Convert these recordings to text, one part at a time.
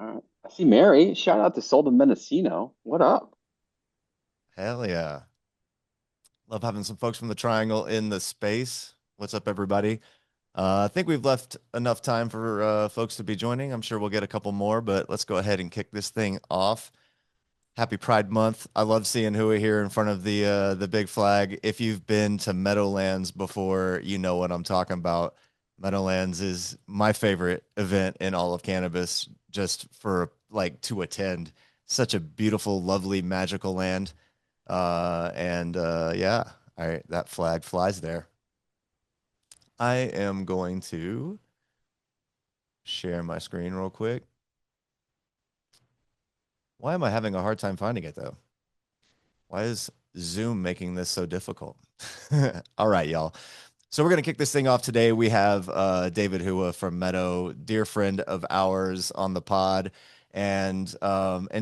I see Mary. Shout out to Sold in Mendocino. What up? Hell yeah. Love having some folks from the Triangle in the space. What's up, everybody? I think we've left enough time for folks to be joining. I'm sure we'll get a couple more, but let's go ahead and kick this thing off. Happy Pride Month. I love seeing Hua here in front of the big flag. If you've been to Meadowlands before, you know what I'm talking about. Meadowlands is my favorite event in all of cannabis, just for like to attend. Such a beautiful, lovely, magical land. And yeah, all right, that flag flies there. I am going to share my screen real quick. Why am I having a hard time finding it though? Why is Zoom making this so difficult? All right, y'all. So we're gonna kick this thing off today. We have David Hua from Meadow, dear friend of ours on the pod, and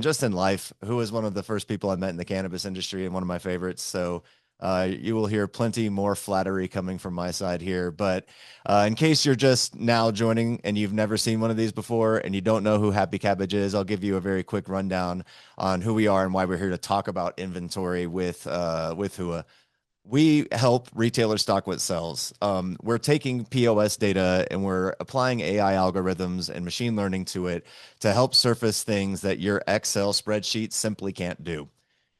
just in life, who is one of the first people I met in the cannabis industry and one of my favorites. So you will hear plenty more flattery coming from my side here. But in case you're just now joining and you've never seen one of these before and you don't know who Happy Cabbage is, I'll give you a very quick rundown on who we are and why we're here to talk about inventory with Hua. We help retailers stock what sells. We're taking POS data and we're applying AI algorithms and machine learning to it to help surface things that your Excel spreadsheet simply can't do.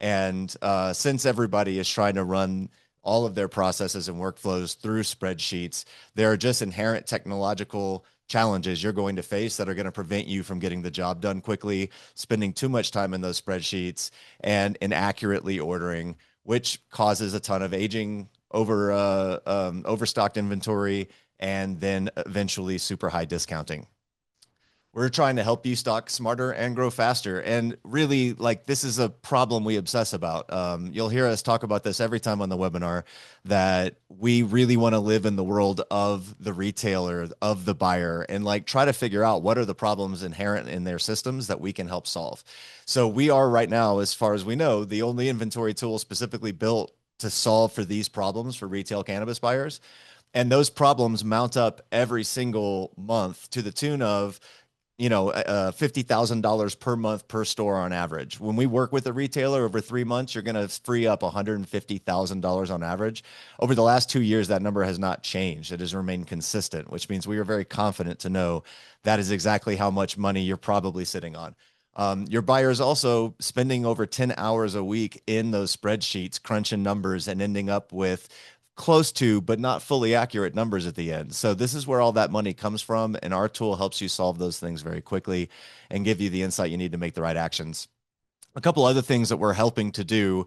And since everybody is trying to run all of their processes and workflows through spreadsheets, there are just inherent technological challenges you're going to face that are going to prevent you from getting the job done quickly, spending too much time in those spreadsheets, and inaccurately ordering, which causes a ton of aging, overstocked inventory, and then eventually super high discounting. We're trying to help you stock smarter and grow faster. And really, like, this is a problem we obsess about. You'll hear us talk about this every time on the webinar, that we really want to live in the world of the retailer, of the buyer, and like try to figure out what are the problems inherent in their systems that we can help solve. So we are right now, as far as we know, the only inventory tool specifically built to solve for these problems for retail cannabis buyers. And those problems mount up every single month to the tune of $50,000 per month per store on average. When we work with a retailer over 3 months, you're going to free up $150,000 on average. Over the last 2 years, that number has not changed. It has remained consistent, which means we are very confident to know that is exactly how much money you're probably sitting on. Your buyer is also spending over 10 hours a week in those spreadsheets, crunching numbers and ending up with close to, but not fully accurate numbers at the end. So this is where all that money comes from. And our tool helps you solve those things very quickly and give you the insight you need to make the right actions. A couple other things that we're helping to do,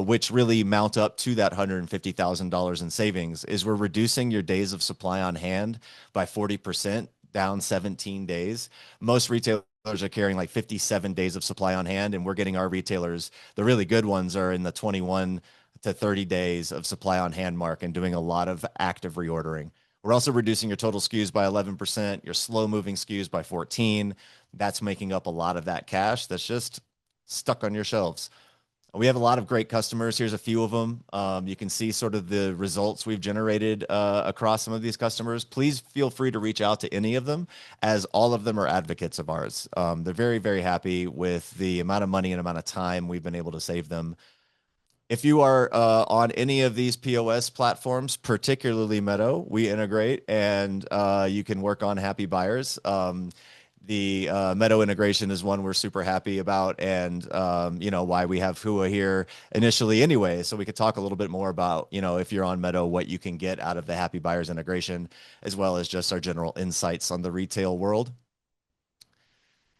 which really mount up to that $150,000 in savings, is we're reducing your days of supply on hand by 40%, down 17 days. Most retailers are carrying like 57 days of supply on hand, and we're getting our retailers, the really good ones, are in the 21 to 30 days of supply on hand mark and doing a lot of active reordering. We're also reducing your total SKUs by 11%, your slow moving SKUs by 14. That's making up a lot of that cash that's just stuck on your shelves. We have a lot of great customers. Here's a few of them. You can see sort of the results we've generated across some of these customers. Please feel free to reach out to any of them, as all of them are advocates of ours. They're very, very happy with the amount of money and amount of time we've been able to save them. If you are on any of these POS platforms, particularly Meadow, we integrate, and you can work on happy buyers. The Meadow integration is one we're super happy about, and why we have Hua here initially anyway. So we could talk a little bit more about, if you're on Meadow, what you can get out of the happy buyers integration, as well as just our general insights on the retail world.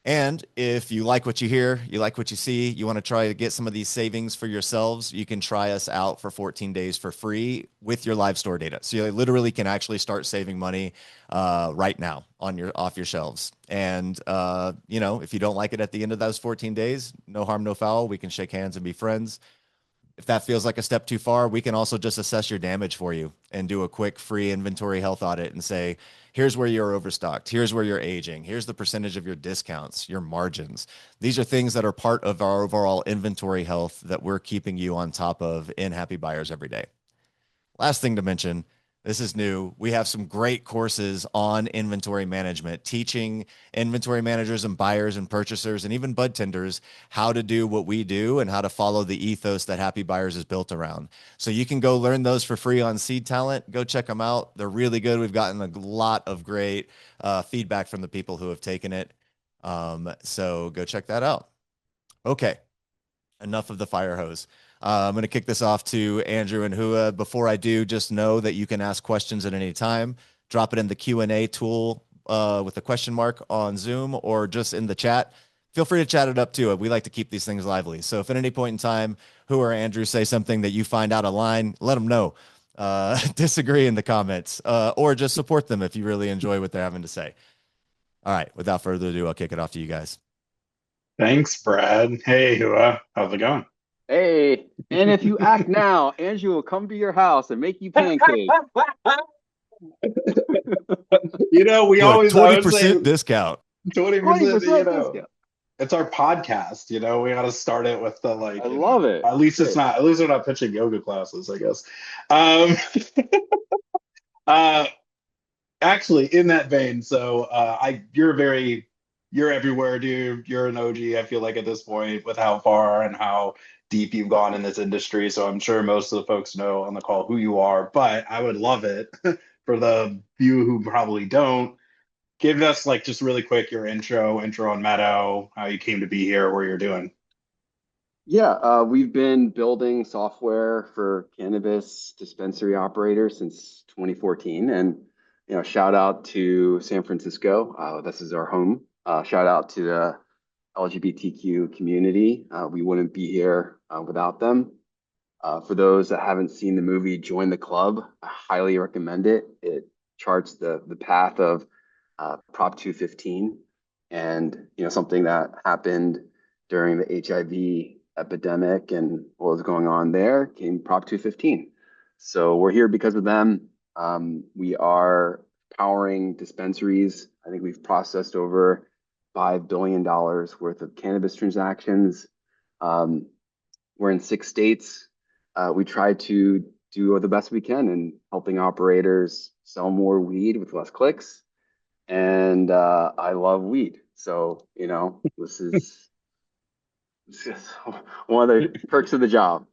And if you like what you hear, you like what you see, you want to try to get some of these savings for yourselves, you can try us out for 14 days for free with your live store data. So you literally can actually start saving money right now off your shelves. And if you don't like it at the end of those 14 days, no harm, no foul. We can shake hands and be friends. If that feels like a step too far, we can also just assess your damage for you and do a quick free inventory health audit and say, here's where you're overstocked. Here's where you're aging. Here's the percentage of your discounts, your margins. These are things that are part of our overall inventory health that we're keeping you on top of in Happy Buyers every day. Last thing to mention, This is new. We have some great courses on inventory management, teaching inventory managers and buyers and purchasers and even bud tenders how to do what we do and how to follow the ethos that Happy Buyers is built around. So you can go learn those for free on Seed Talent. Go check them out. They're really good. We've gotten a lot of great feedback from the people who have taken it. So go check that out. Okay, enough of the fire hose. I'm going to kick this off to Andrew and Hua. Before I do, just know that you can ask questions at any time. Drop it in the Q&A tool with a question mark on Zoom or just in the chat. Feel free to chat it up too. We like to keep these things lively. So if at any point in time Hua or Andrew say something that you find out of line, let them know. Disagree in the comments or just support them if you really enjoy what they're having to say. All right, without further ado, I'll kick it off to you guys. Thanks, Brad. Hey, Hua. How's it going? Hey, and if you act now, Andrew will come to your house and make you pancakes. We For a always, I would say 20% discount. 20%, 20% discount. it's our podcast, we got to start it with the I love it. at least it's Great. not, at least we're not pitching yoga classes, I guess. Um, uh, Actually, in that vein, so you're everywhere, dude. You're an OG, I feel like at this point, with how far and how deep you've gone in this industry. So I'm sure most of the folks know on the call who you are, but I would love it for the few who probably don't. Give us like just really quick your intro on Meadow, how you came to be here, where you're doing. Yeah, we've been building software for cannabis dispensary operators since 2014, and shout out to San Francisco. This is our home. Shout out to the LGBTQ community. We wouldn't be here without them. For those that haven't seen the movie Join the Club, I highly recommend it. It charts the path of Prop 215 and something that happened during the HIV epidemic and what was going on there came Prop 215. So we're here because of them. We are powering dispensaries. I think we've processed over $5 billion worth of cannabis transactions. We're in 6 states. We try to do the best we can in helping operators sell more weed with less clicks. And I love weed. So, this is just one of the perks of the job.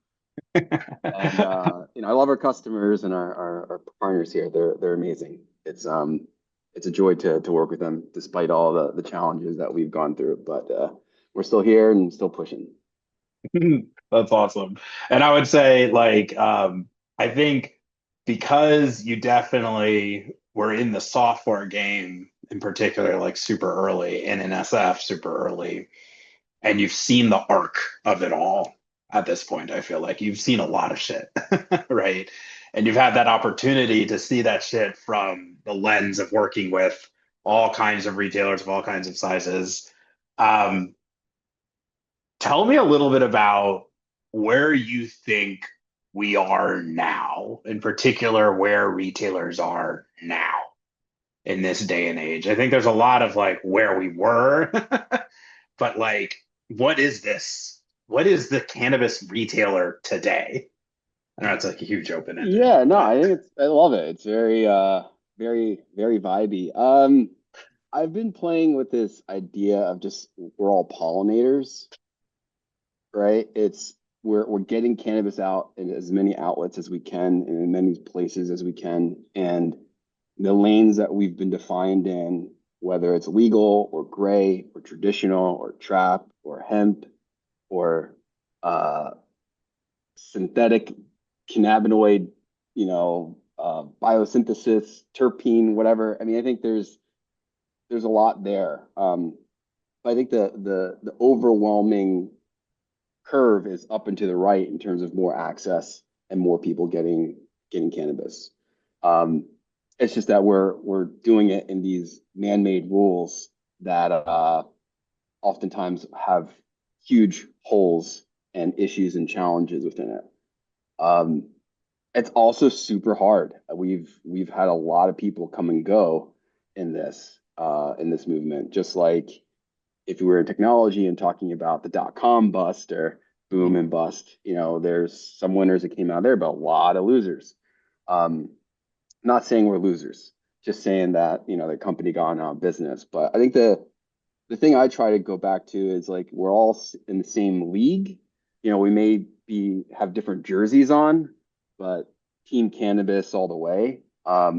And I love our customers and our partners here. They're amazing. It's a joy to work with them despite all the challenges that we've gone through. But we're still here and still pushing. That's awesome. And I would say, I think because you definitely were in the software game in particular, like super early, and in SF super early, and you've seen the arc of it all at this point. I feel like you've seen a lot of shit, right? And you've had that opportunity to see that shit from the lens of working with all kinds of retailers of all kinds of sizes. Um, Tell me a little bit about where you think we are now, in particular, where retailers are now in this day and age. I think there's a lot of like where we were, but like, what is this? What is the cannabis retailer today? I know it's like a huge open ended. Yeah, no, I love it. It's very very very vibey. I've been playing with this idea of just we're all pollinators, right? We're getting cannabis out in as many outlets as we can and in many places as we can. And the lanes that we've been defined in, whether it's legal or gray or traditional or trap or hemp or synthetic cannabinoid, biosynthesis, terpene, whatever. I mean, I think there's a lot there. But I think the overwhelming curve is up and to the right in terms of more access and more people getting cannabis. It's just that we're doing it in these man-made rules that oftentimes have huge holes and issues and challenges within it. It's also super hard. We've had a lot of people come and go in this movement, just like if we were in technology and talking about the dot-com bust or boom and bust, there's some winners that came out there, but a lot of losers. not saying we're losers, just saying that, the company gone out of business. But I think the thing I try to go back to is like we're all in the same league. We may have different jerseys on, but Team Cannabis all the way. But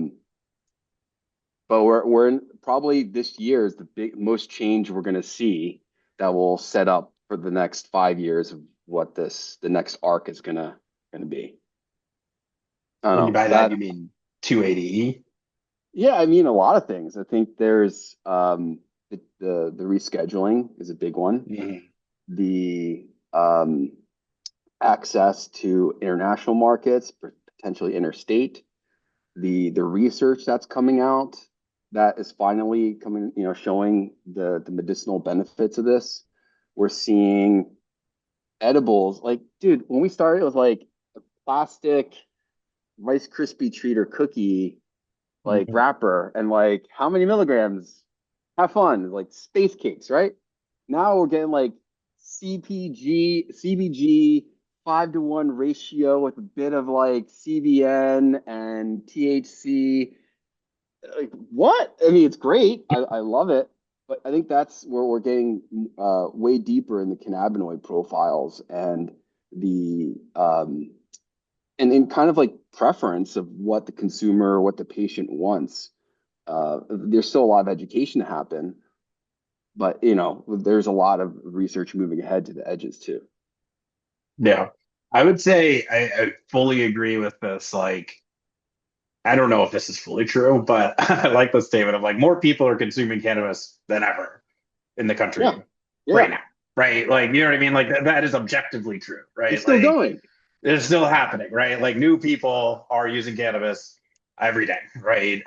we're in probably this year is the most change we're going to see that will set up for the next 5 years of what the next arc is gonna be. I When you don't know buy that, you that. mean 280E? Yeah, I mean a lot of things. I think there's the rescheduling is a big one. Mhm. The access to international markets, potentially interstate. The research that's coming out that is finally coming, showing the medicinal benefits of this. We're seeing edibles. Like, dude, when we started, it was like a plastic Rice Krispie treat or cookie, like Mhm. wrapper, and like how many milligrams? Have fun, like space cakes, right? Now we're getting like CBG 5-to-1 ratio with a bit of like CBN and THC. Like what? I mean, it's great. I love it, but I think that's where we're getting way deeper in the cannabinoid profiles and the and in kind of like preference of what the consumer, what the patient wants. There's still a lot of education to happen, but there's a lot of research moving ahead to the edges too. Yeah. I would say I fully agree with this. Like, I don't know if this is fully true, but I like the statement of like more people are consuming cannabis than ever in the Yeah, country right yeah, now. Right. Like, you know what I mean? Like that is objectively true, it's right? still Like going. it's still happening, right? Like new people are using cannabis every day, right?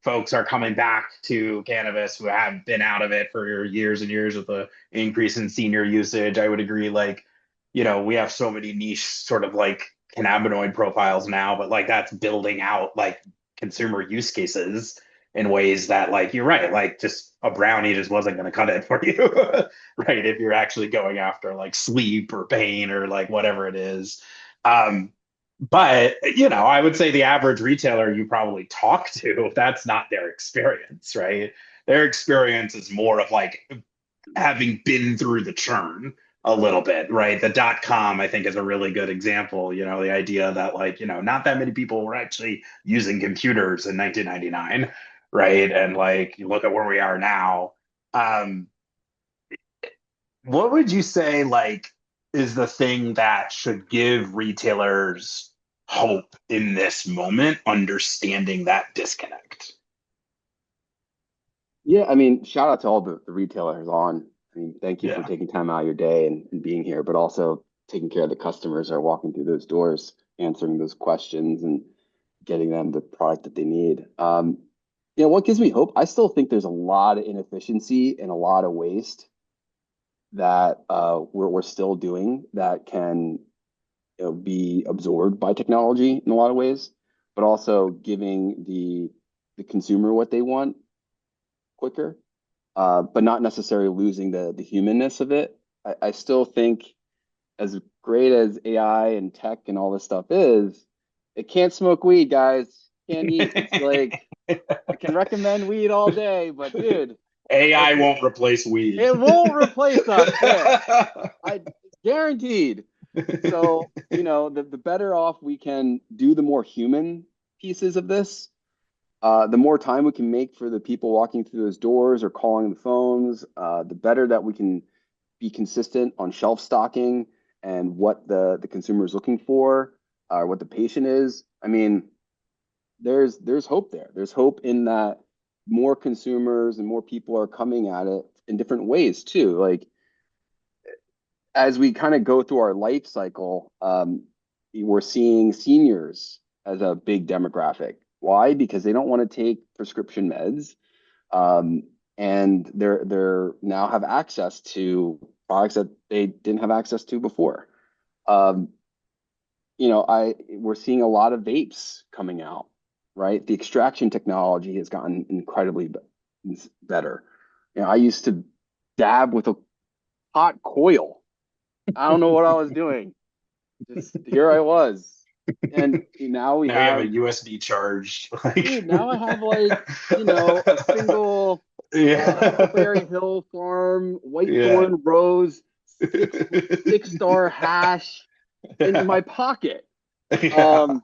Folks are coming back to cannabis who have been out of it for years and years with the increase in senior usage. I would agree, like, we have so many niche sort of like cannabinoid profiles now, but like that's building out like consumer use cases in ways that like you're right, like just a brownie just wasn't going to cut it for you. Right? If you're actually going after like sleep or pain or like whatever it is. Um, but I would say the average retailer you probably talk to, that's not their experience, right? Their experience is more of like having been through the churn a little bit, right? The dot com, I think, is a really good example. The idea that like, not that many people were actually using computers in 1999, right? And like, you look at where we are now. Um, what would you say like is the thing that should give retailers hope in this moment, understanding that disconnect? Yeah, I mean, shout out to all the retailers on. I mean, thank you for Yeah. taking time out of your day and being here, but also taking care of the customers that are walking through those doors, answering those questions and getting them the product that they need. What gives me hope? I still think there's a lot of inefficiency and a lot of waste that we're still doing that can be absorbed by technology in a lot of ways, but also giving the consumer what they want quicker, but not necessarily losing the humanness of it. I still think as great as AI and tech and all this stuff is, it can't smoke weed, guys. Can't eat. It's like I can recommend weed all day, but dude, AI it's won't replace weed. it won't replace us there. I guaranteed. So, the better off we can do the more human pieces of this, the more time we can make for the people walking through those doors or calling the phones, the better that we can be consistent on shelf stocking and what the consumer is looking for, what the patient is. I mean, there's hope there. There's hope in that more consumers and more people are coming at it in different ways too. Like as we kind of go through our life cycle, we're seeing seniors as a big demographic. Why? Because they don't want to take prescription meds, um, and they're now have access to products that they didn't have access to before. Um, I we're seeing a lot of vapes coming out, right? The extraction technology has gotten incredibly better. I used to dab with a hot coil. I don't know what I was doing. Just here I was. And now we Now you have a have, USB charged, like, dude, now I have like, a single yeah, Huckleberry Hill Farm, yeah, Whitethorn Rose, six six star hash in yeah, my pocket. yeah. Um,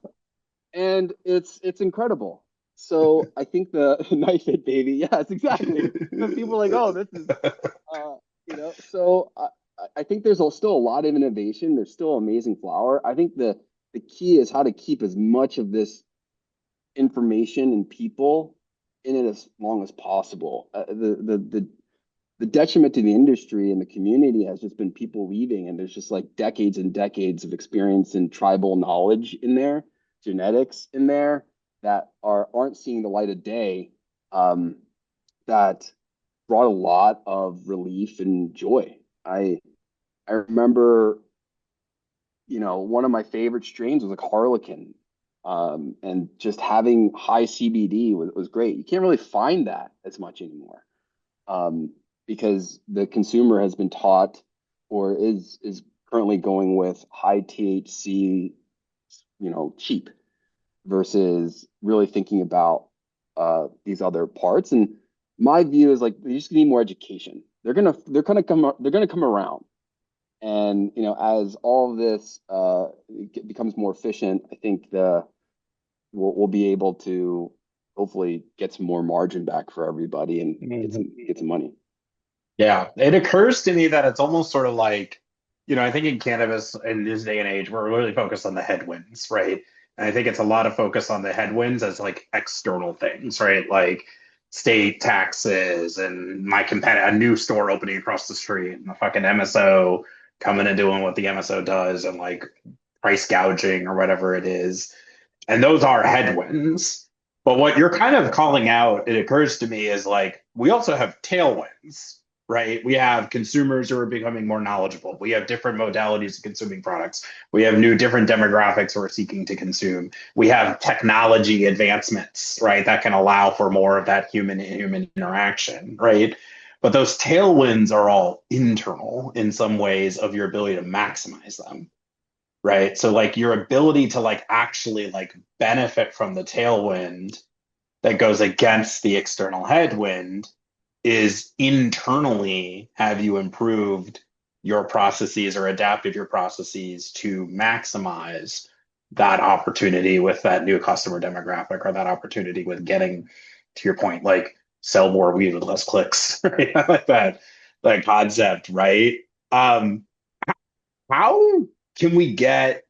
and it's incredible. So I think the knife it baby, yes, exactly. And people are like, oh, this is uh, so I think there's still a lot of innovation. There's still amazing flower. I think the key is how to keep as much of this information and people in it as long as possible. The detriment to the industry and the community has just been people leaving, and there's just like decades and decades of experience and tribal knowledge in there, genetics in there that aren't seeing the light of day. Um, that brought a lot of relief and joy. I remember, one of my favorite strains was like Harlequin. And just having high CBD was great. You can't really find that as much anymore, because the consumer has been taught or is currently going with high THC, cheap versus really thinking about these other parts. And my view is like they just need more education. They're gonna come around. And as all of this becomes more efficient, I think we'll be able to hopefully get some more margin back for everybody and get some money. Yeah, it occurs to me that it's almost sort of like, I think in cannabis in this day and age, we're really focused on the headwinds, right? And I think it's a lot of focus on the headwinds as like external things, right? Like state taxes and a new store opening across the street and the fucking MSO coming and doing what the MSO does and like price gouging or whatever it is. And those are headwinds. But what you're kind of calling out, it occurs to me, is like we also have tailwinds, right? We have consumers who are becoming more knowledgeable. We have different modalities of consuming products. We have different demographics who are seeking to consume. We have technology advancements, right, that can allow for more of that human interaction, right? But those tailwinds are all internal in some ways of your ability to maximize them, right? So like your ability to like actually like benefit from the tailwind that goes against the external headwind is internally have you improved your processes or adapted your processes to maximize that opportunity with that new customer demographic or that opportunity with getting to your point, like sell more weed with less clicks, right? I like that concept, right? Um, how can we get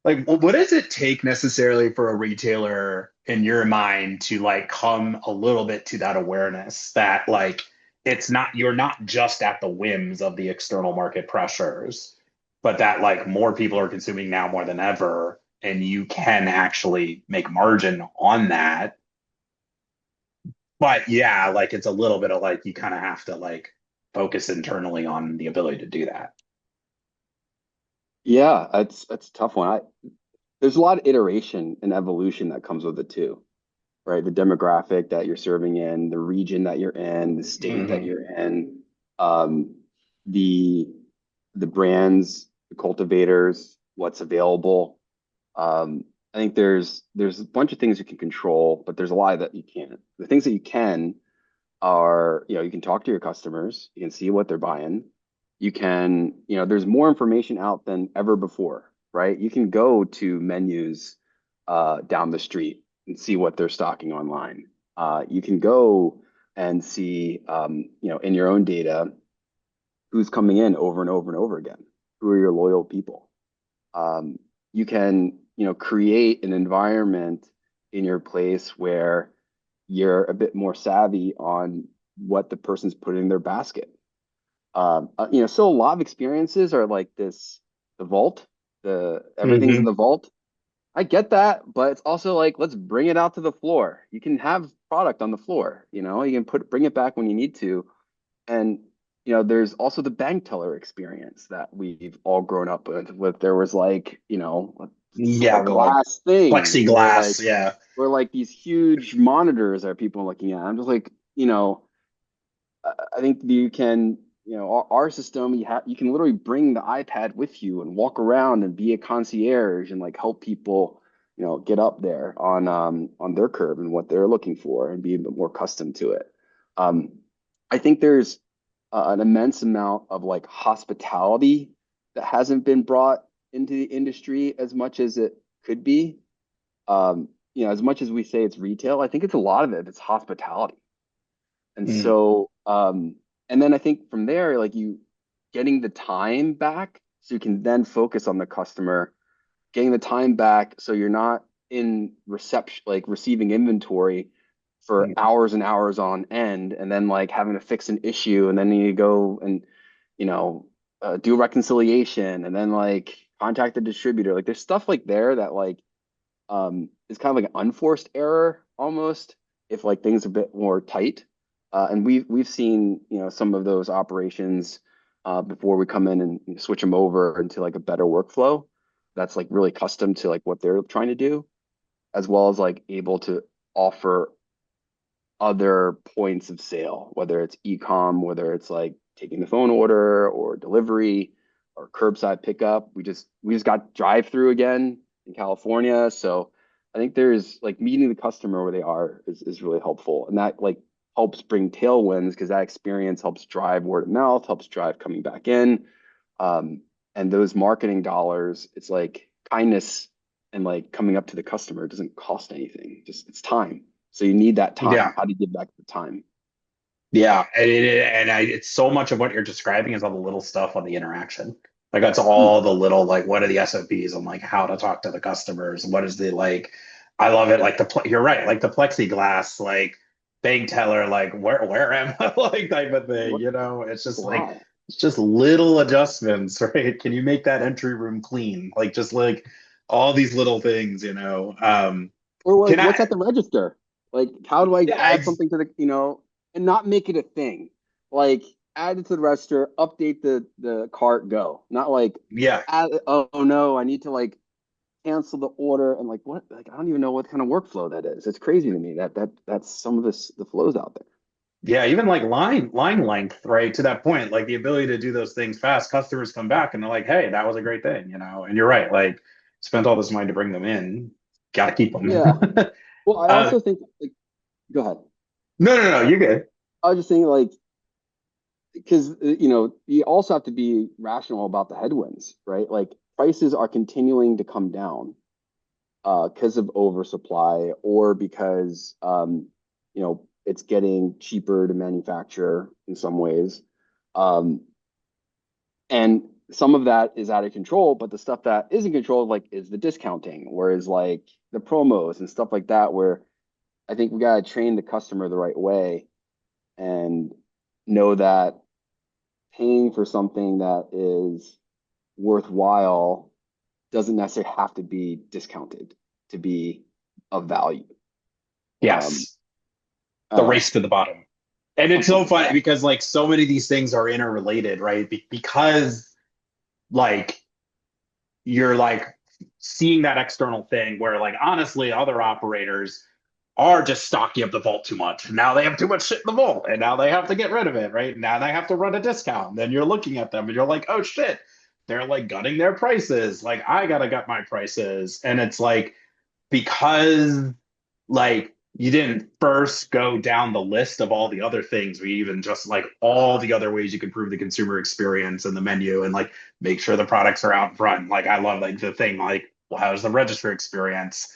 like what does it take necessarily for a retailer in your mind to like come a little bit to that awareness that like it's not you're not just at the whims of the external market pressures, but that like more people are consuming now more than ever and you can actually make margin on that. But yeah, like it's a little bit of like you kind of have to like focus internally on the ability to do that. Yeah, that's a tough one. There's a lot of iteration and evolution that comes with it too, right? The demographic that you're serving in, the region that you're in, the state that Mm-hmm. you're in, um, the the brands, the cultivators, what's available. I think there's a bunch of things you can control, but there's a lot that you can't. The things that you can are, you can talk to your customers, you can see what they're buying. You can, there's more information out than ever before, right? You can go to menus down the street and see what they're stocking online. You can go and see, in your own data, who's coming in over and over and over again. Who are your loyal people? You can, create an environment in your place where you're a bit more savvy on what the person's putting in their basket. So a lot of experiences are like this, the vault, the everything's in Mm-hmm. the vault. I get that, but it's also like let's bring it out to the floor. You can have product on the floor, you can bring it back when you need to. And there's also the bank teller experience that we've all grown up with there was like, it's like a Yeah, the like glass thing where plexiglass. Yeah. these huge monitors are people looking at. I'm just like, I think you can, our system, you can literally bring the iPad with you and walk around and be a concierge and like help people, get up there on their curve and what they're looking for and be a bit more accustomed to it. Um, I think there's an immense amount of like hospitality that hasn't been brought into the industry as much as it could be. As much as we say it's retail, I think it's a lot of it. It's hospitality. And Mm. so, and then I think from there, like you getting the time back so you can then focus on the customer, getting the time back so you're not in reception, like receiving inventory for Mm. hours and hours on end, and then like having to fix an issue, and then you go and, you know, do a reconciliation, and then like contact the distributor. Like there's stuff like there that like is kind of like an unforced error almost if like things are a bit more tight. And we've seen some of those operations before we come in and switch them over into like a better workflow that's like really custom to like what they're trying to do, as well as like able to offer other points of sale, whether it's e-com, whether it's like taking the phone order or delivery or curbside pickup. We just got drive-through again in California. So I think there's like meeting the customer where they are is really helpful. And that like helps bring tailwinds because that experience helps drive word of mouth, helps drive coming back in. And those marketing dollars, it's like kindness and like coming up to the customer doesn't cost anything. Just it's time. So you need that Yeah. time. How do you give back the time? Yeah, it's so much of what you're describing is all the little stuff on the interaction. Like that's Mm, all the little like what are the SOPs on like how to talk to the customers? What is the like? I love it. Like you're right. Like the plexiglass, like bank teller, like where am I? Like type of thing. what, You know, it's just like why? it's just little adjustments, right? Can you make that entry room clean? Like just like all these little things. Or like Can I? what's at the register? Like how do I Yeah, add something to and not make it a thing? Like add it to the register, update the cart, go. Not like yeah. oh no, I need to like cancel the order and like what? Like I don't even know what kind of workflow that is. It's crazy to me that's some of the flows out there. Yeah, even like line length, right? To that point, like the ability to do those things fast, customers come back and they're like, "Hey, that was a great thing," you know. And you're right, like spent all this money to bring them in, got to keep them. Yeah. Well, I uh, also think like go ahead. no, you're good. I was just saying like because you also have to be rational about the headwinds, right? Like prices are continuing to come down because of oversupply or because it's getting cheaper to manufacture in some ways. Um, and some of that is out of control, but the stuff that isn't controlled, like, is the discounting, whereas like the promos and stuff like that, where I think we gotta train the customer the right way and know that paying for something that is worthwhile doesn't necessarily have to be discounted to be of value. Um, Yes, I the don't race know. to the bottom, and it's so funny Yeah. because like so many of these things are interrelated, right? Because like you're like seeing that external thing where like honestly other operators are just stocking up the vault too much. Now they have too much shit in the vault and now they have to get rid of it, right? Now they have to run a discount. Then you're looking at them and you're like, oh shit, they're like gutting their prices. Like I gotta gut my prices. And it's like because like you didn't first go down the list of all the other things, we even just like all the other ways you can improve the consumer experience and the menu and like make sure the products are out front. Like I love like the thing like, well, how's the register experience?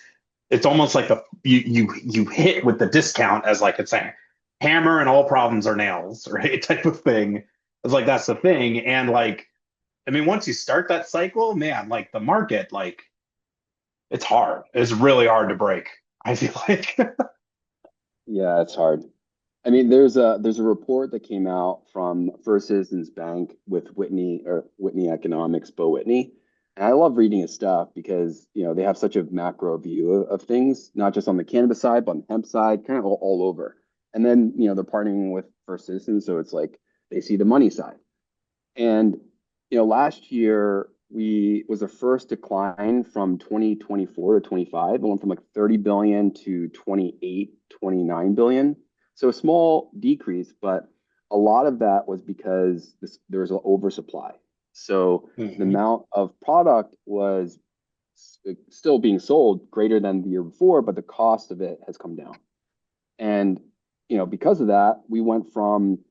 It's almost like the you hit with the discount as like it's a hammer and all problems are nails, right? Type of thing. It's like that's the thing. And like, I mean, once you start that cycle, man, like the market, like it's hard. It's really hard to break. I feel like. Yeah, it's hard. I mean, there's a report that came out from First Citizens Bank with Whitney Economics, Bo Whitney. And I love reading his stuff because, they have such a macro view of things, not just on the cannabis side, but on the hemp side, kind of all over. And then, they're partnering with First Citizens, so it's like they see the money side. And last year we was the first decline from 2024 to 25. It went from like 30 billion to 28, 29 billion. So a small decrease, but a lot of that was because there was an oversupply. So the Mhm. amount of product was still being sold greater than the year before, but the cost of it has come down. And because of that, we went from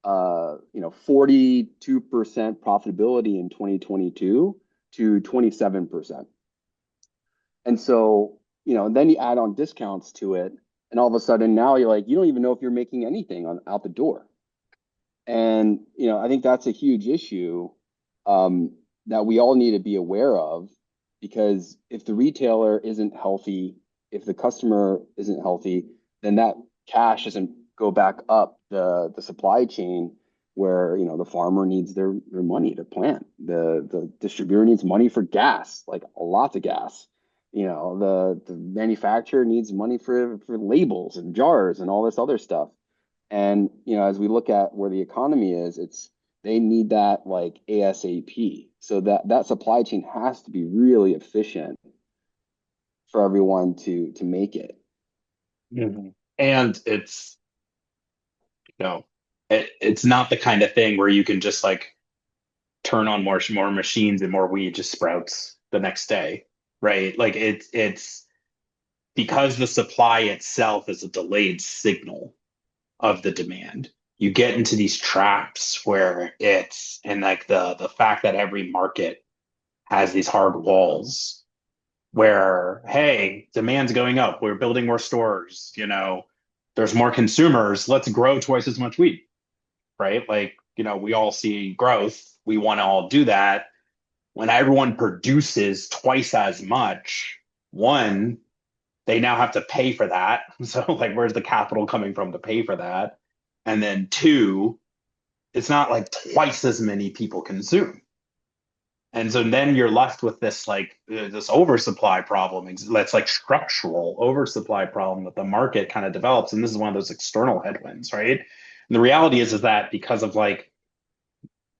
42% profitability in 2022 to 27%. And so, then you add on discounts to it, and all of a sudden now you're like, you don't even know if you're making anything out the door. And I think that's a huge issue that we all need to be aware of, because if the retailer isn't healthy, if the customer isn't healthy, then that cash doesn't go back up the supply chain, where the farmer needs their money to plant, the distributor needs money for gas, like a lot of gas. The manufacturer needs money for labels and jars and all this other stuff. And as we look at where the economy is, they need that like ASAP. So that supply chain has to be really efficient for everyone to make it. Mhm. And it's, you know, it's not the kind of thing where you can just like turn on more machines and more weed just sprouts the next day, right? Like it's because the supply itself is a delayed signal of the demand. You get into these traps where it's and like the fact that every market has these hard walls where, hey, demand's going up, we're building more stores, there's more consumers, let's grow twice as much weed, right? Like, we all see growth, we want to all do that. When everyone produces twice as much, one, they now have to pay for that. So, like, where's the capital coming from to pay for that? And then two, it's not like twice as many people consume. And so then you're left with this like this oversupply problem. That's like structural oversupply problem that the market kind of develops. And this is one of those external headwinds, right? And the reality is that because of like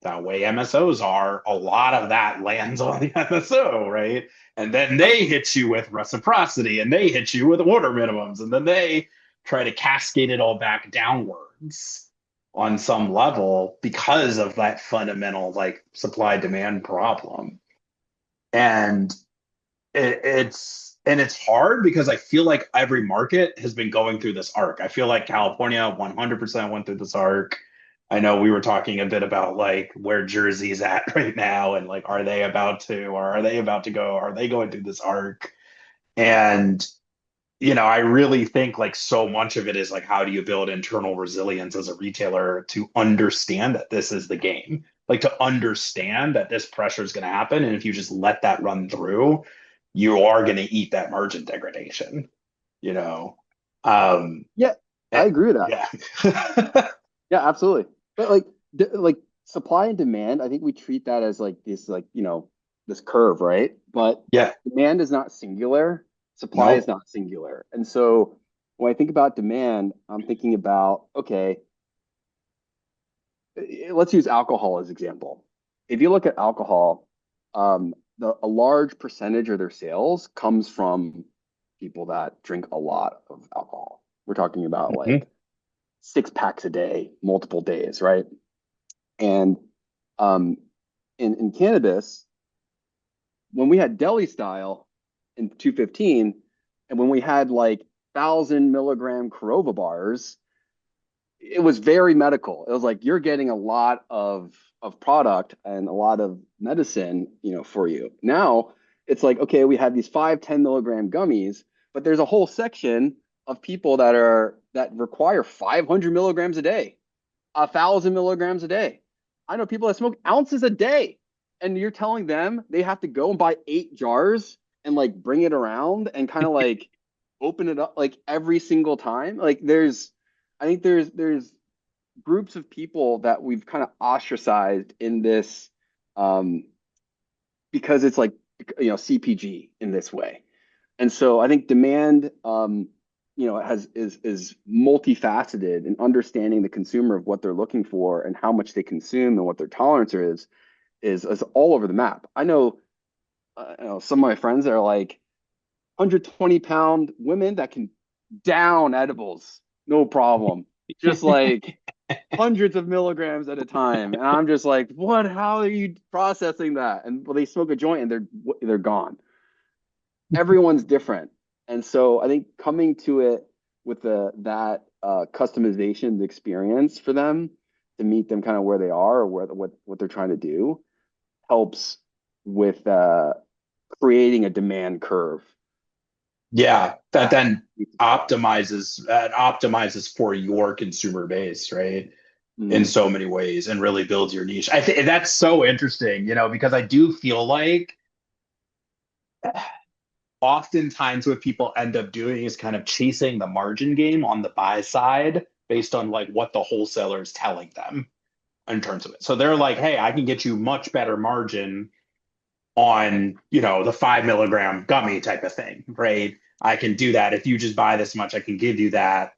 the way MSOs are, a lot of that lands on the MSO, right? And then they hit you with reciprocity and they hit you with order minimums. And then they try to cascade it all back downwards on some level because of that fundamental like supply demand problem. And it's hard because I feel like every market has been going through this arc. I feel like California 100% went through this arc. I know we were talking a bit about like where Jersey's at right now and like are they about to or are they about to go? Are they going through this arc? And I really think like so much of it is like how do you build internal resilience as a retailer to understand that this is the game? Like to understand that this pressure is going to happen and if you just let that run through, you are going to eat that margin degradation, you know. Um Yeah, I agree with that. yeah. Yeah, absolutely. But like supply and demand, I think we treat that as like this, like, this curve, right? But Yeah. demand is not singular, supply is No. not singular. And so when I think about demand, I'm thinking about, okay, let's use alcohol as example. If you look at alcohol, a large percentage of their sales comes from people that drink a lot of alcohol. We're talking about Mhm. like 6 packs a day, multiple days, right? And um, in cannabis, when we had deli style in 215, and when we had like 1,000 milligram Corova bars, it was very medical. It was like you're getting a lot of product and a lot of medicine, for you. Now it's like, okay, we have these 5, 10 milligram gummies, but there's a whole section of people that require 500 milligrams a day, 1,000 milligrams a day. I know people that smoke ounces a day, and you're telling them they have to go and buy 8 jars and like bring it around and kind of like open it up like every single time. Like I think there's groups of people that we've kind of ostracized in this, um, because it's like CPG in this way. And so I think demand, has is multifaceted in understanding the consumer of what they're looking for and how much they consume and what their tolerance is all over the map. Some of my friends are like 120-pound women that can down edibles, no problem. Just like hundreds of milligrams at a time. And I'm just like, what? How are you processing that? And well, they smoke a joint and they're gone. Everyone's different. And so I think coming to it with that customization the experience for them to meet them kind of where they are or what they're trying to do helps with creating a demand curve. Yeah, that That then optimizes for your consumer base, right? In mm, so many ways and really builds your niche. I think that's so interesting, because I do feel like oftentimes what people end up doing is kind of chasing the margin game on the buy side based on like what the wholesaler is telling them in terms of it. So they're like, hey, I can get you much better margin on, the 5 milligram gummy type of thing, right? I can do that. If you just buy this much, I can give you that.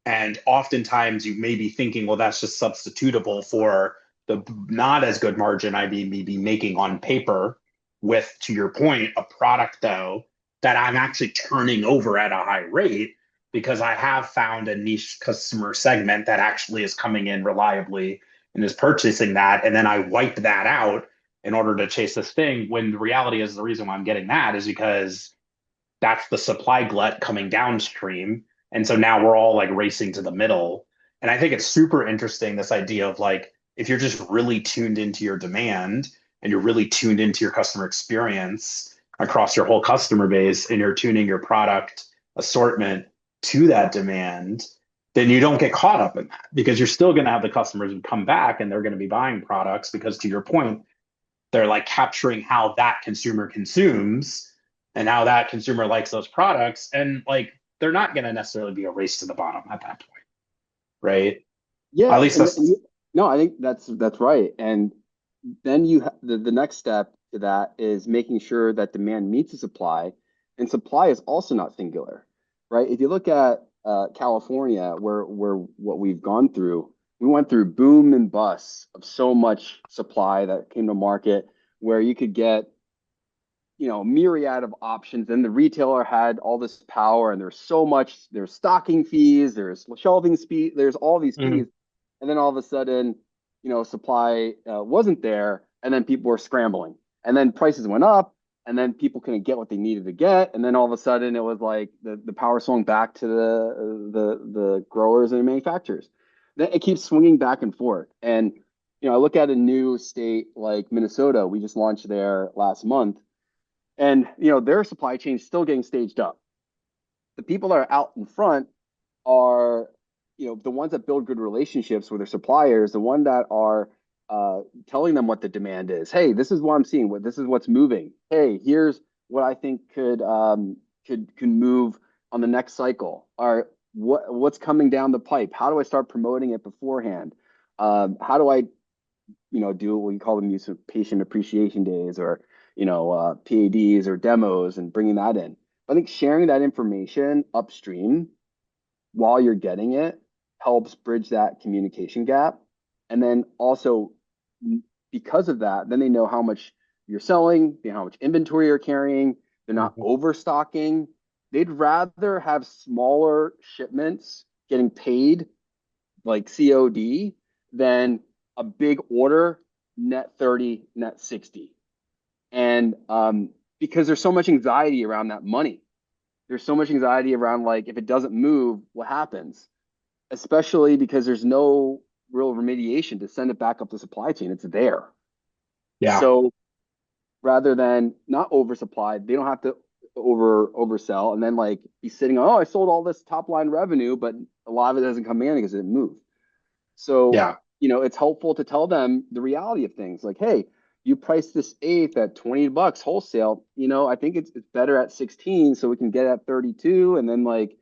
And oftentimes you may be thinking, well, that's just substitutable for the not as good margin I may be making on paper with, to your point, a product though that I'm actually turning over at a high rate because I have found a niche customer segment that actually is coming in reliably and is purchasing that. And then I wipe that out in order to chase this thing when the reality is the reason why I'm getting that is because that's the supply glut coming downstream. And so now we're all like racing to the middle. And I think it's super interesting, this idea of like, if you're just really tuned into your demand and you're really tuned into your customer experience across your whole customer base and you're tuning your product assortment to that demand, then you don't get caught up in that because you're still going to have the customers who come back and they're going to be buying products because to your point, they're like capturing how that consumer consumes and how that consumer likes those products. And like, they're not going to necessarily be a race to the bottom at that point. Right. At yeah, least that's, no, I think that's right. And then the next step to that is making sure that demand meets the supply, and supply is also not singular, right? If you look at California, where what we've gone through, we went through boom and bust of so much supply that came to market, where you could get myriad of options. Then the retailer had all this power, and there's so much. There's stocking fees, there's shelving speed, there's all these mhm. fees, and then all of a sudden, supply wasn't there, and then people were scrambling, and then prices went up, and then people couldn't get what they needed to get, and then all of a sudden it was like the power swung back to the growers and the manufacturers. Then it keeps swinging back and forth, and I look at a new state like Minnesota. We just launched there last month, and their supply chain is still getting staged up. The people that are out in front are the ones that build good relationships with their suppliers, the one that are telling them what the demand is. Hey, this is what I'm seeing. This is what's moving. Hey, here's what I think could move on the next cycle. Or what's coming down the pipe? How do I start promoting it beforehand? How do I do what we call them use of patient appreciation days, or PADs or demos, and bringing that in. I think sharing that information upstream while you're getting it helps bridge that communication gap. And then also, because of that, then they know how much you're selling, they know how much inventory you're carrying, they're not overstocking. They'd rather have smaller shipments getting paid like COD than a big order, net 30, net 60. And because there's so much anxiety around that money. There's so much anxiety around, like, if it doesn't move, what happens? Especially because there's no real remediation to send it back up the supply chain. It's there. Yeah. So rather than not oversupplied, they don't have to oversell and then like be sitting on, oh, I sold all this top line revenue, but a lot of it doesn't come in because it didn't move. So, Yeah. it's helpful to tell them the reality of things, like, hey, you priced this eighth at $20 wholesale. I think it's better at 16, so we can get at 32, and then like,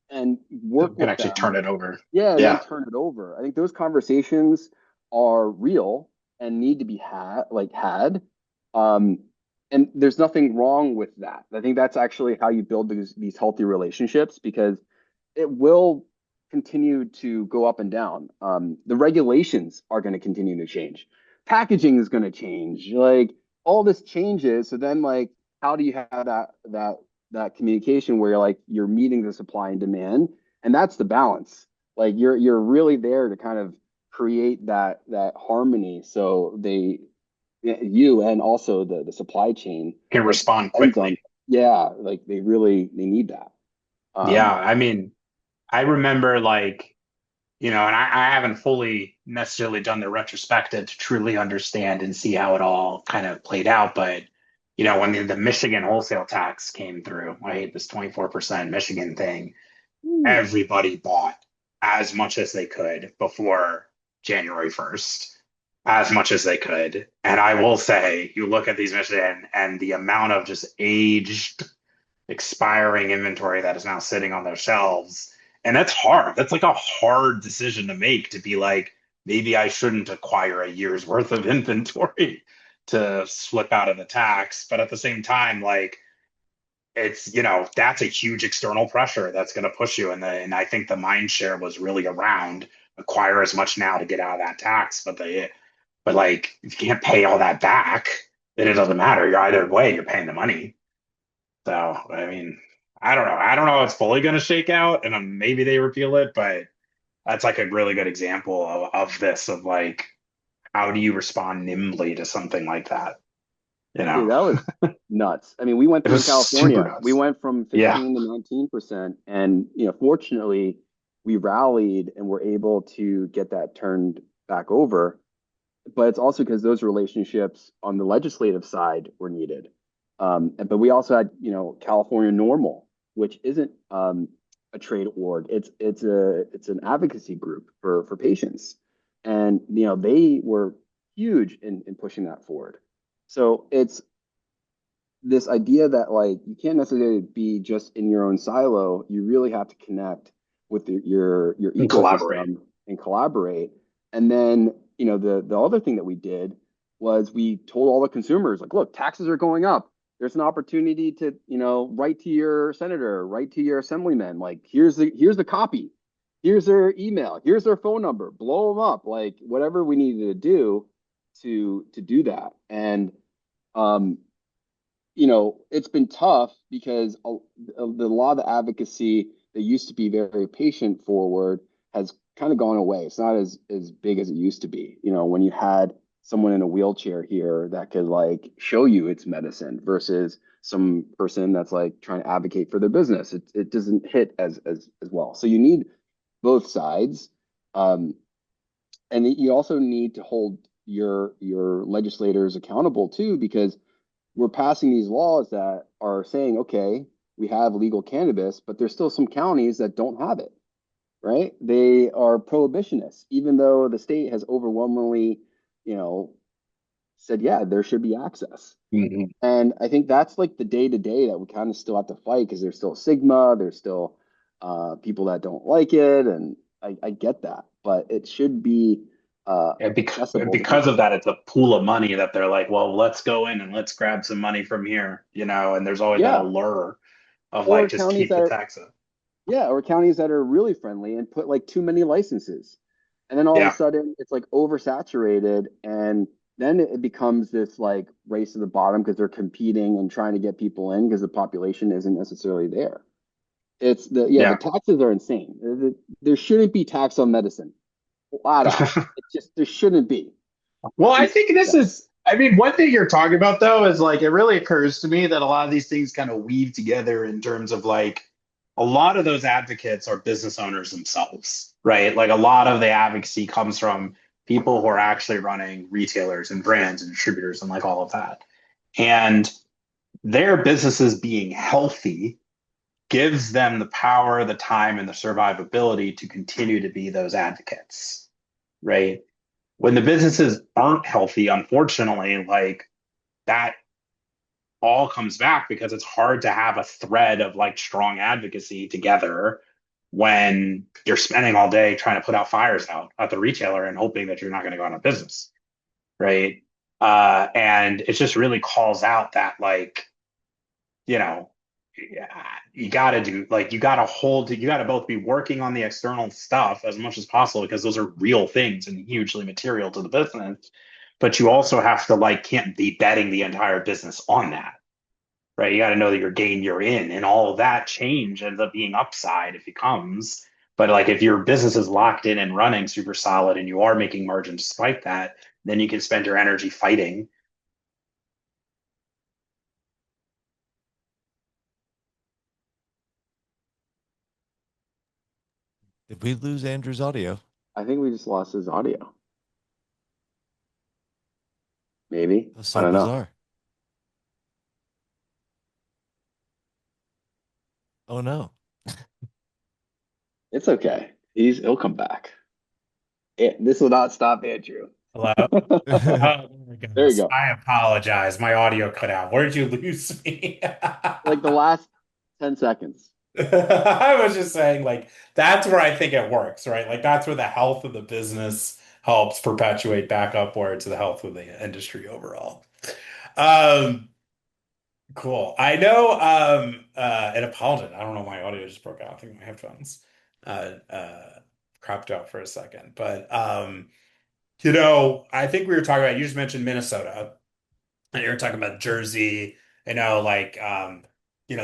and You work can with actually them. turn it over. Yeah, and then Yeah. turn it over. I think those conversations are real and need to be had. Um, and there's nothing wrong with that. I think that's actually how you build these healthy relationships, because it will continue to go up and down. The regulations are going to continue to change. Packaging is going to change. Like, all this changes. So then, like, how do you have that communication where you're like you're meeting the supply and demand, and that's the balance. Like you're really there to kind of create that harmony. So you and also the supply chain Can that respond depends on, quickly. yeah, like they need that. Yeah, Um, I mean, I remember like, and I haven't fully necessarily done the retrospective to truly understand and see how it all kind of played out. But, when the Michigan wholesale tax came through, I hate this 24% Michigan thing, everybody bought as much as they could before January 1st, as much as they could. And I will say, you look at these Michigan and the amount of just aged, expiring inventory that is now sitting on their shelves. And that's hard. That's like a hard decision to make, to be like, maybe I shouldn't acquire a year's worth of inventory to slip out of the tax. But at the same time, like, it's, that's a huge external pressure that's going to push you. And I think the mind share was really around acquire as much now to get out of that tax. But like, if you can't pay all that back, then it doesn't matter. You're either way, you're paying the money. So, I mean, I don't know. I don't know how it's fully going to shake out, and maybe they repeal it, but that's like a really good example of this, of like, how do you respond nimbly to something like that? You Dude, know, that was nuts. I mean, we went it through in was super California. We nuts. went from Yeah. 15 to 19%. And, fortunately, we rallied and were able to get that turned back over. But it's also because those relationships on the legislative side were needed. But we also had, California Normal, which isn't a trade org. It's an advocacy group for patients. And, they were huge in pushing that forward. So it's this idea that like you can't necessarily be just in your own silo. You really have to connect with your And collaborate. ecosystem and collaborate. And then, the other thing that we did was we told all the consumers, like, look, taxes are going up. There's an opportunity to, write to your senator, write to your assemblyman. Like, here's the copy. Here's their email. Here's their phone number. Blow them up. Like whatever we needed to do to do that. And um, it's been tough because the law of the advocacy that used to be very patient forward has kind of gone away. It's not as big as it used to be. When you had someone in a wheelchair here that could like show you its medicine versus some person that's like trying to advocate for their business. It doesn't hit as well. So you need both sides. Um, and you also need to hold your legislators accountable too, because we're passing these laws that are saying, okay, we have legal cannabis, but there's still some counties that don't have it, right? They are prohibitionists, even though the state has overwhelmingly, you know, said, yeah, there should be access. Mhm. And I think that's like the day to day that we kind of still have to fight because there's still stigma, there's still people that don't like it, and I get that, but it should be And accessible to because of people. that, it's a pool of money that they're like, well, let's go in and let's grab some money from here, and there's always that Yeah, allure of or like, just counties keep that the are tax up. Yeah, or counties that are really friendly and put like too many licenses. And then all of a Yeah. sudden it's like oversaturated and then it becomes this like race to the bottom because they're competing and trying to get people in because the population isn't necessarily there. It's the Yeah. taxes are insane. There shouldn't be tax on medicine. Flat out. It just there shouldn't be. Well, I And think this is, I mean, one thing you're talking about though is like, it really occurs to me that a lot of these things kind of weave together in terms of like, a lot of those advocates are business owners themselves, right? Like a lot of the advocacy comes from people who are actually running retailers and brands and distributors and like all of that. And their businesses being healthy gives them the power, the time, and the survivability to continue to be those advocates, right? When the businesses aren't healthy, unfortunately, like that all comes back because it's hard to have a thread of like strong advocacy together when you're spending all day trying to put out fires out at the retailer and hoping that you're not going to go out of business, right? And it just really calls out that like, you know, you got to do like you got to both be working on the external stuff as much as possible because those are real things and hugely material to the business, but you also have to like can't be betting the entire business on that, right? You got to know that your game you're in and all of that change ends up being upside if it comes, But like if your business is locked in and running super solid and you are making margins despite that, then you can spend your energy fighting. Did we lose Andrew's audio? I think we just lost his audio. Maybe. That's I so don't know. bizarre. Oh no. It's okay. He'll come back. This will not stop Andrew. Hello? Oh my There you goodness. go. I apologize. My audio cut out. Where did you lose me? Like the last 10 seconds. I was just saying, like, that's where I think it works, right? Like, that's where the health of the business helps perpetuate back upwards to the health of the industry overall. Um, cool. I know, and apologize. I don't know, my audio just broke out. I think my headphones cropped out for a second. But I think we were talking about, you just mentioned Minnesota. And you're talking about Jersey, like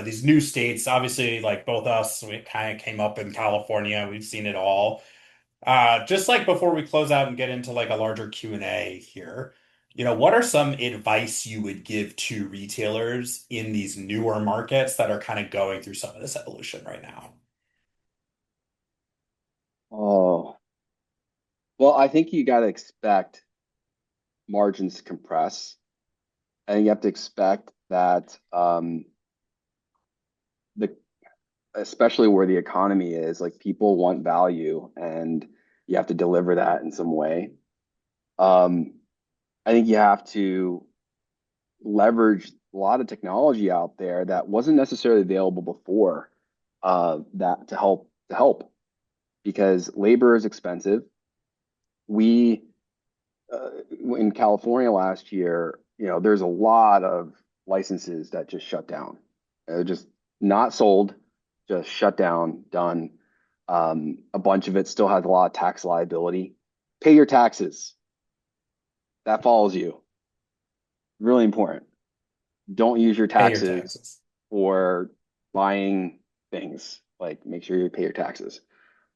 these new states, obviously like both us, we kind of came up in California. We've seen it all. Just like before we close out and get into like a larger Q&A here, what are some advice you would give to retailers in these newer markets that are kind of going through some of this evolution right now? Oh, well, I think you got to expect margins to compress, and you have to expect that the especially where the economy is, like people want value, and you have to deliver that in some way. Um, I think you have to leverage a lot of technology out there that wasn't necessarily available before, that to help because labor is expensive. We in California last year, there's a lot of licenses that just shut down. Just not sold, just shut down, done. A bunch of it still has a lot of tax liability. Pay your taxes. That follows you. Really important. Don't use your Pay your taxes taxes. for buying things. Like make sure you pay your taxes.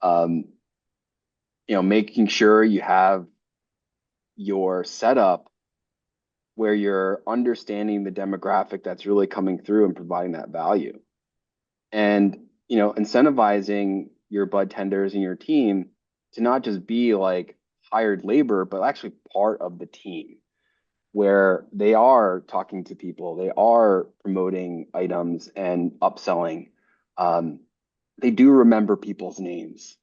Um, making sure you have your setup where you're understanding the demographic that's really coming through and providing that value. And, incentivizing your bud tenders and your team to not just be like hired labor, but actually part of the team where they are talking to people, they are promoting items and upselling. Um, they do remember people's names.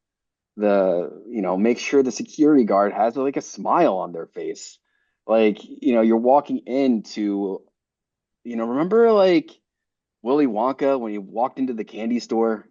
Make sure the security guard has like a smile on their face. Like, you're walking into, remember like Willy Wonka when he walked into the candy store?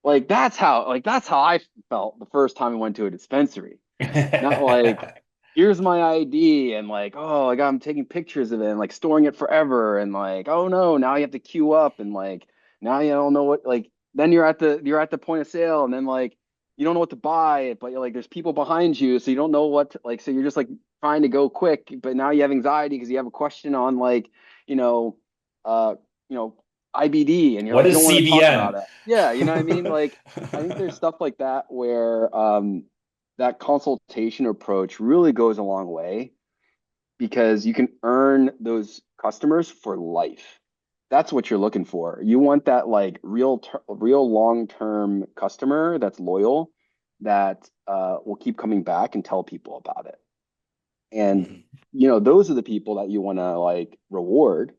Like that's how I felt the first time I went to a dispensary. Not like, here's my ID and like, oh, like I'm taking pictures of it and like storing it forever and like, oh no, now you have to queue up and like now you don't know what like then you're at the point of sale and then like you don't know what to buy, but you're like there's people behind you, so you don't know like so you're just like trying to go quick, but now you have anxiety because you have a question on like, you know, uh, you know, IBD and you're What like, you is don't want to talk about CBN? it. Yeah, you know what I mean? Like I think there's stuff like that where that consultation approach really goes a long way because you can earn those customers for life. That's what you're looking for. You want that like real long-term customer that's loyal, that will keep coming back and tell people about it. And those are the people that you want to like reward,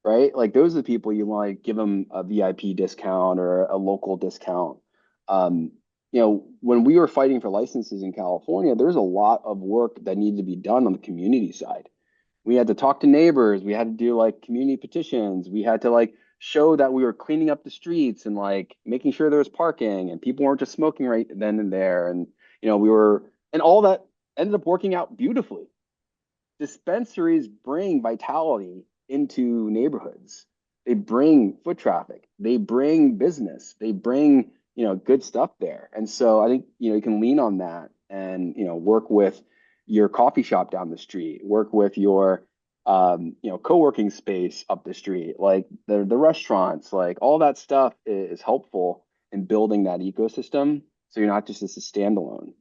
right? Like those are the people you want to give them a VIP discount or a local discount. Um, when we were fighting for licenses in California, there's a lot of work that needed to be done on the community side. We had to talk to neighbors. We had to do like community petitions. We had to like show that we were cleaning up the streets and like making sure there was parking and people weren't just smoking right then and there. And, and all that ended up working out beautifully. Dispensaries bring vitality into neighborhoods. They bring foot traffic. They bring business. They bring, good stuff there. And so I think, you can lean on that and, work with your coffee shop down the street, work with your, co-working space up the street, like the restaurants, like all that stuff is helpful in building that ecosystem. So you're not just as a standalone.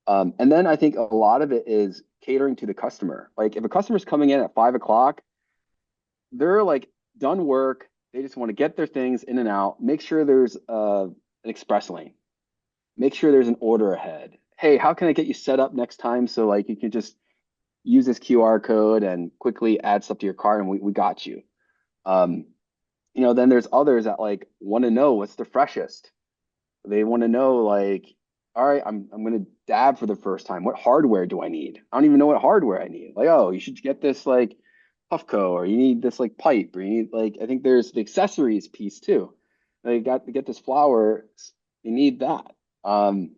And then I think a lot of it is catering to the customer. Like if a customer's coming in at 5 o'clock, they're like done work. They just want to get their things in and out. Make sure there's an express lane. Make sure there's an order ahead. Hey, how can I get you set up next time so like you can just use this QR code and quickly add stuff to your cart and we got you. Um, then there's others that like want to know what's the freshest. They want to know like, all right, I'm gonna dab for the first time. What hardware do I need? I don't even know what hardware I need. Like, oh, you should get this like Puffco, or you need this like pipe, or you need like I think there's the accessories piece too. They got to get this flower, you need that. Um,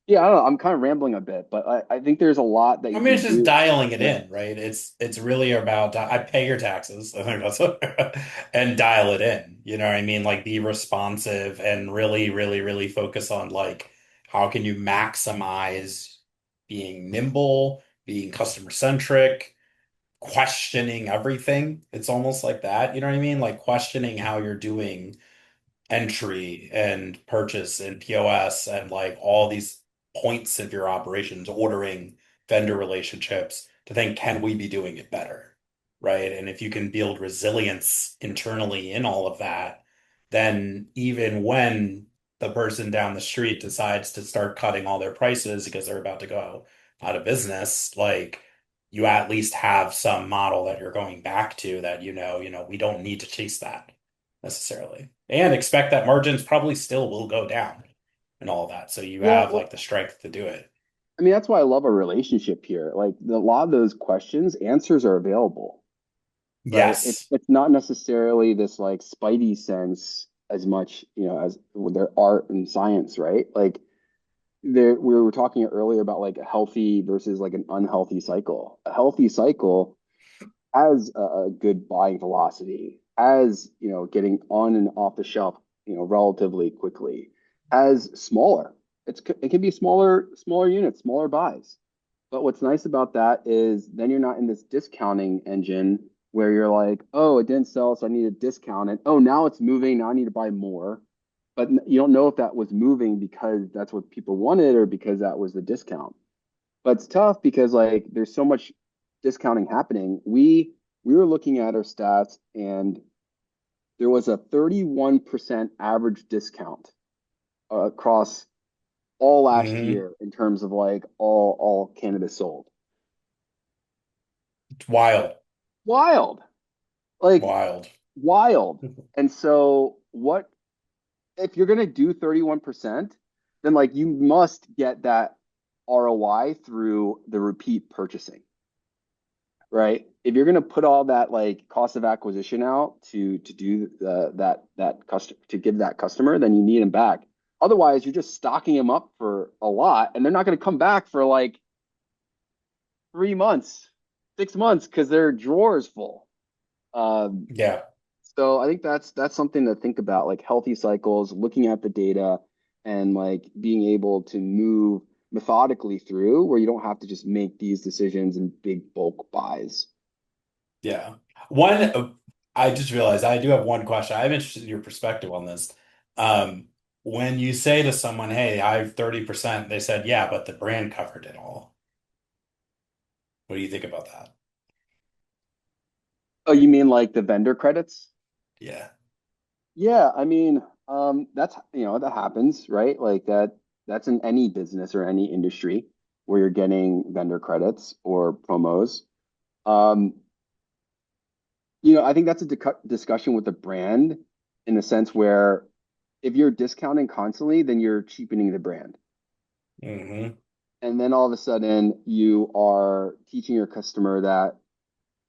yeah, I don't know. I'm kind of rambling a bit, but I think there's a lot that I you mean, can it's just do. dialing it Yeah. in, right? It's really about I pay your taxes. I think that's and dial it in. You know what I mean? Like be responsive and really, really, really focus on like how can you maximize being nimble, being customer centric, questioning everything. It's almost like that. You know what I mean? Like questioning how you're doing entry and purchase and POS and like all these points of your operations, ordering, vendor relationships, to think, can we be doing it better? Right. And if you can build resilience internally in all of that, then even when the person down the street decides to start cutting all their prices because they're about to go out of business, like you at least have some model that you're going back to that we don't need to chase that necessarily. And expect that margins probably still will go down and all of that. So you Yeah, have well, like the strength to do it. I mean, that's why I love a relationship here. Like a lot of those questions, answers are available, right? Yes. It's not necessarily this like spidey sense as much, as with their art and science, right? Like we were talking earlier about like a healthy versus like an unhealthy cycle. A healthy cycle has a good buying velocity, has, getting on and off the shelf, relatively quickly, has smaller. It can be smaller units, smaller buys. But what's nice about that is then you're not in this discounting engine where you're like, oh, it didn't sell, so I need to discount it. Oh, now it's moving. Now I need to buy more. But you don't know if that was moving because that's what people wanted or because that was the discount. But it's tough because like there's so much discounting happening. We were looking at our stats and there was a 31% average discount across all last Hmm. year in terms of like all cannabis sold. It's wild. Wild. Like Wild. wild. And so what if you're gonna do 31%, then like you must get that ROI through the repeat purchasing, right? If you're gonna put all that like cost of acquisition out to do that customer to give that customer, then you need them back. Otherwise, you're just stocking them up for a lot, and they're not gonna come back for like 3 months, 6 months because their drawer is full. Um, Yeah. so I think that's something to think about, like healthy cycles, looking at the data, and like being able to move methodically through where you don't have to just make these decisions in big bulk buys. Yeah. I just realized I do have one question. I'm interested in your perspective on this. Um, when you say to someone, hey, I have 30%, they said, yeah, but the brand covered it all. What do you think about that? Oh, you mean like the vendor credits? Yeah. Yeah, I mean, that's that happens, right? Like that's in any business or any industry where you're getting vendor credits or promos. Um, I think that's a discussion with the brand in the sense where if you're discounting constantly, then you're cheapening the brand. Hmm. And then all of a sudden you are teaching your customer that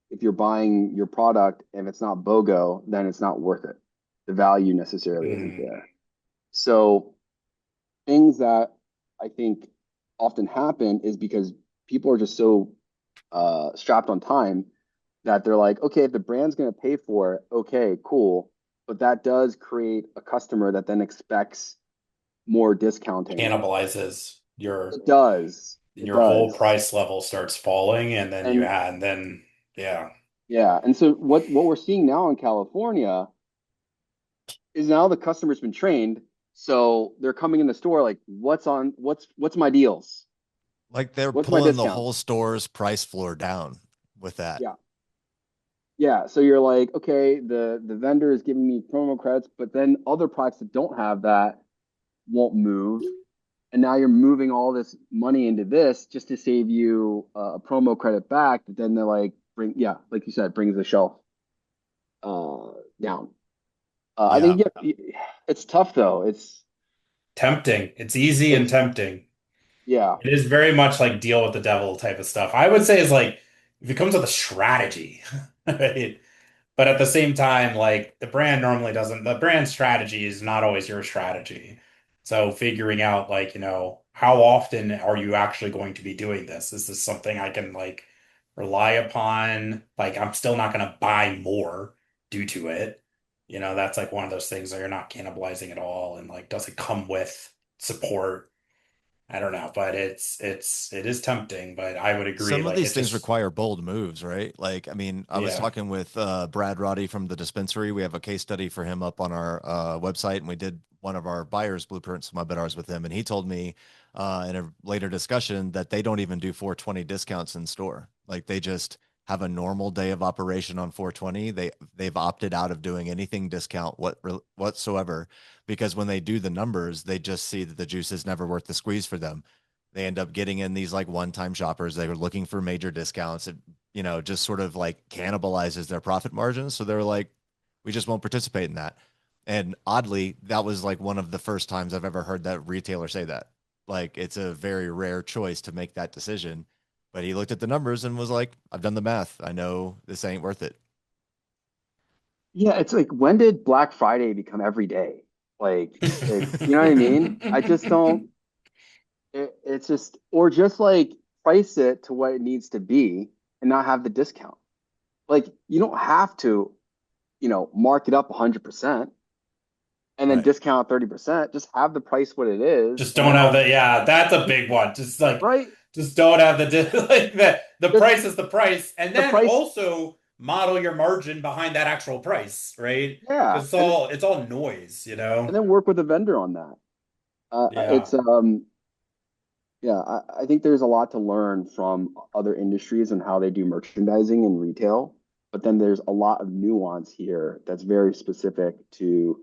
if you're buying your product, if it's not BOGO, then it's not worth it. The value necessarily isn't Hmm. there. So things that I think often happen is because people are just so strapped on time that they're like, okay, if the brand's going to pay for it, okay, cool. But that does create a customer that then expects more discounting. Cannibalizes It does. It your whole does. price level starts falling, and then And yeah. yeah, and so what we're seeing now in California is now the customer's been trained. So they're coming in the store like, what's my deals? Like they're What's my pulling the whole discounts? store's price floor down with that. Yeah. Yeah. So you're like, okay, the vendor is giving me promo credits, but then other products that don't have that won't move. And now you're moving all this money into this just to save you a promo credit back. But then they're like, yeah, like you said, brings the shelf uh, down. I Yeah. think yeah, it's tough though. Tempting. It's easy and It's tempting. yeah, It is very much like deal with the devil type of stuff. I would say is like if it comes with a strategy, right? But at the same time, like the brand strategy is not always your strategy. So figuring out like, how often are you actually going to be doing this? Is this something I can like rely upon? Like I'm still not going to buy more due to it. That's like one of those things that you're not cannibalizing at all. And like, does it come with support? I don't know, but it is tempting, but I would agree. Some of Like these it things just, require bold moves, right? Like, I mean, I was yeah. talking with Brad Roddy from the dispensary. We have a case study for him up on our website, and we did one of our buyers blueprints, my webinars with him, and he told me in a later discussion that they don't even do 420 discounts in store. Like, they just have a normal day of operation on 420. They've opted out of doing anything discount whatsoever because when they do the numbers, they just see that the juice is never worth the squeeze for them. They end up getting in these like one-time shoppers. They were looking for major discounts. It, just sort of like cannibalizes their profit margins. So they're like, we just won't participate in that. And oddly, that was like one of the first times I've ever heard that retailer say that. Like it's a very rare choice to make that decision. But he looked at the numbers and was like, I've done the math. I know this ain't worth it. yeah. It's like when did Black Friday become every day? Like you know what I mean? I just don't. It's just or just like price it to what it needs to be and not have the discount. Like you don't have to, mark it up 100% and then Right. discount 30%. Just have the price what it is, Just and don't then have all the, yeah, that's a big one. right. Just don't have like the Just price is the price. And the then price, also model your margin behind that actual price, right? yeah, Because it's all noise, you and know? then work with a vendor on that. Yeah. It's Yeah, I think there's a lot to learn from other industries and how they do merchandising and retail. But then there's a lot of nuance here that's very specific to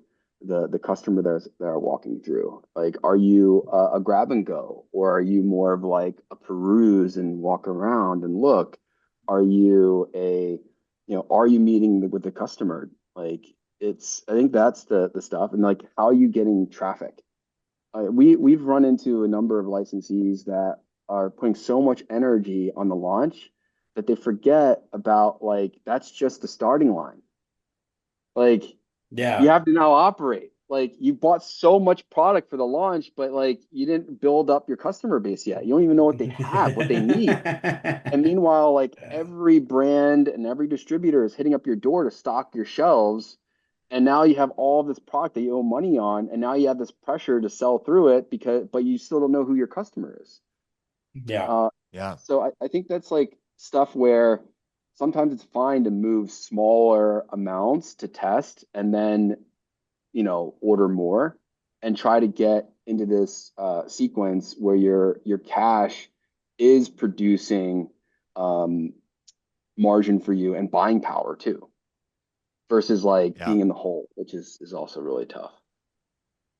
the customer that are walking through. Like, are you a grab and go, or are you more of like a peruse and walk around and look? Are you are you meeting with the customer? Like, I think that's the stuff, and like, how are you getting traffic? We've run into a number of licensees that are putting so much energy on the launch that they forget about like that's just the starting line. Like you Yeah. have to now operate. Like you bought so much product for the launch, but like you didn't build up your customer base yet. You don't even know what they have, what they need. And meanwhile, like Yeah. every brand and every distributor is hitting up your door to stock your shelves. And now you have all of this product that you owe money on, and now you have this pressure to sell through it but you still don't know who your customer is. Yeah. Uh, Yeah. so I think that's like stuff where sometimes it's fine to move smaller amounts to test and then, order more and try to get into this sequence where your cash is producing um, margin for you and buying power too, versus like Yeah. being in the hole, which is also really tough.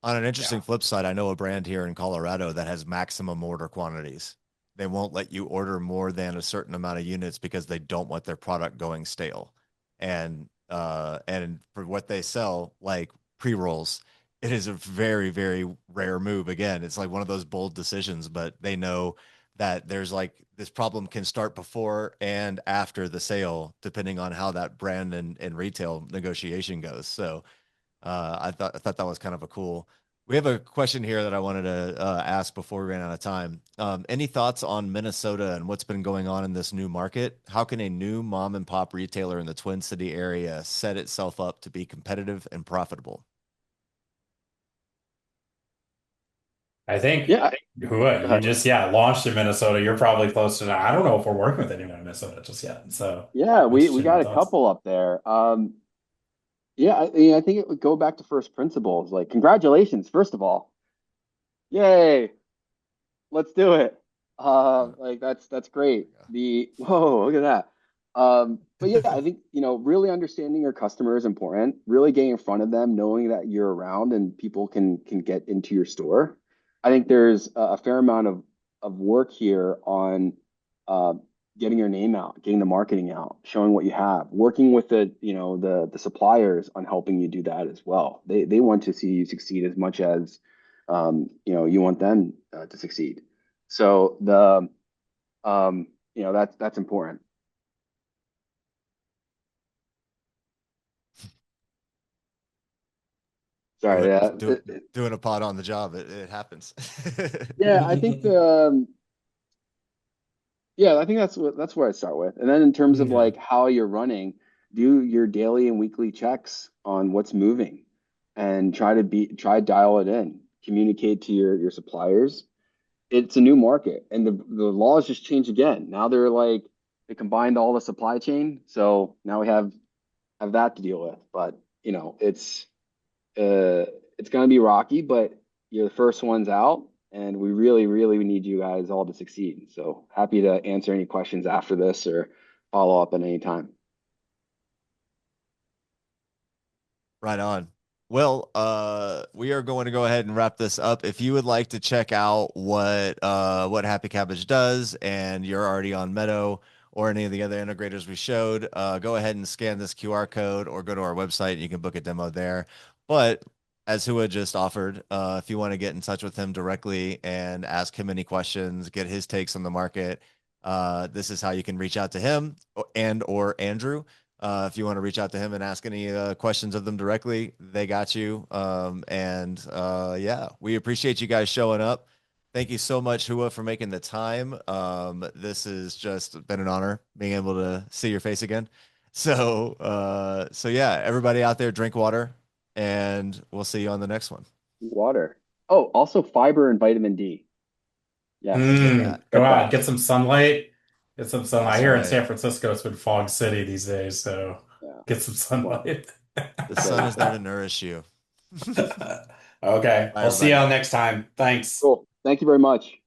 On an Yeah. interesting flip side, I know a brand here in Colorado that has maximum order quantities. They won't let you order more than a certain amount of units because they don't want their product going stale. And for what they sell, like pre-rolls, it is a very, very rare move. Again, it's like one of those bold decisions, but they know that there's like this problem can start before and after the sale, depending on how that brand and retail negotiation goes. So I thought that was kind of a cool. We have a question here that I wanted to ask before we ran out of time. Any thoughts on Minnesota and what's been going on in this new market? How can a new mom and pop retailer in the Twin City area set itself up to be competitive and profitable? I think Yeah, Hua, go you ahead. just, yeah, launched in Minnesota. You're probably close to that. I don't know if we're working with anyone in Minnesota just yet. So Yeah, we interested in your got a thoughts. couple up there. Yeah, I think it would go back to first principles. Like, congratulations, first of all. Yay, let's do it. Like that's great. The whoa, look at that. But yeah, I think really understanding your customer is important. Really getting in front of them, knowing that you're around and people can get into your store. I think there's a fair amount of work here on uh, getting your name out, getting the marketing out, showing what you have, working with the suppliers on helping you do that as well. They want to see you succeed as much as you want them to succeed. So that's important. Sorry, Doing yeah, doing a pod on the job. It happens. yeah. I think yeah, I think that's where I start with. And then in terms of Yeah. like how you're running, do your daily and weekly checks on what's moving, and try dial it in. Communicate to your suppliers. It's a new market, and the laws just changed again. Now they combined all the supply chain, so now we have that to deal with. But uh, it's going to be rocky, but you're the first ones out, and we really, really need you guys all to succeed. So happy to answer any questions after this or follow up at any time. Right on. Well, we are going to go ahead and wrap this up. If you would like to check out what Happy Cabbage does and you're already on Meadow or any of the other integrators we showed, go ahead and scan this QR code or go to our website and you can book a demo there. But as Hua just offered, if you want to get in touch with him directly and ask him any questions, get his takes on the market, this is how you can reach out to him and or Andrew. If you want to reach out to him and ask any questions of them directly, they got you. Yeah, we appreciate you guys showing up. Thank you so much, Hua, for making the time. This has just been an honor being able to see your face again. So yeah, everybody out there, drink water, and we'll see you on the next one. Water. Oh, also fiber and vitamin D. Yes, Get that. Go get out, that. get some sunlight. Get some sunlight. That's Here in right. San Francisco, it's been fog city these days, so Yeah. get some Well, sunlight. The sun is there exactly. to nourish you. Okay, Bye, I'll see everybody. y'all next time. Thanks. Cool. Thank you very much.